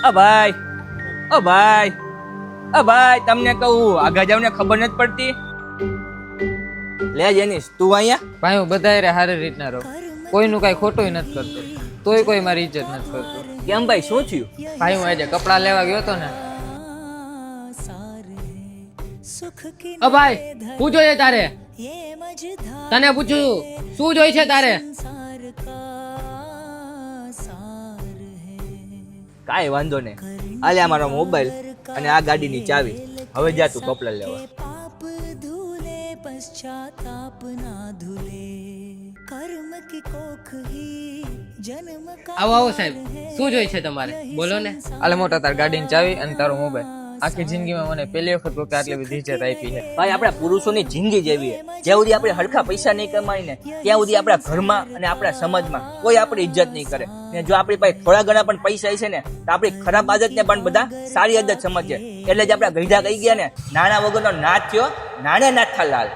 અ ભાઈ અ ભાઈ અ ભાઈ તમને કહું આગળ જાવ ને ખબર નથી પડતી. લે જેનીશ તું અહીંયા. ભાઈ હું બધા સારી રીતના રહું, કોઈનું કઈ ખોટું નથી કરતો, તોય કોઈ મારી ઇજ્જત નથી કરતો. કેમ ભાઈ શું થયું? ભાઈ હું આજે કપડા લેવા ગયો હતો ને. અ ભાઈ શું જોઈએ તારે? તને પૂછ્યું શું જોઈએ છે તારે? કાંઈ વાંધો નહીં, આલે આ મારો મોબાઈલ અને આ ગાડીની ચાવી. હવે જા તું કપડા લેવા. આવો આવો સાહેબ, શું જોઈએ છે તમારે? બોલો ને. આલે મોટા તાર ગાડીની ચાવી અને તારો મોબાઈલ. આખી જિંદગીમાં મને પહેલી વખત કોઈ આટલી બધી ઇજ્જત આપી છે. ભાઈ આપણા પુરુષોની જિંદગી જેવી છે, જ્યાં સુધી આપણે હરખા પૈસા નહીં કમાય ને ત્યાં સુધી આપણા ઘરમાં અને આપણા સમાજમાં કોઈ આપણી ઇજ્જત નહીં કરે. ને જો આપણી પાસે થોડા ઘણા પણ પૈસા છે ને તો આપણી ખરાબ આદતને પણ બધા સારી આદત સમજે. એટલે જ આપણા ગઈઢા કહી ગયા ને, નાણા વગરનો નાથ થયો નાણે નાથા લાલ.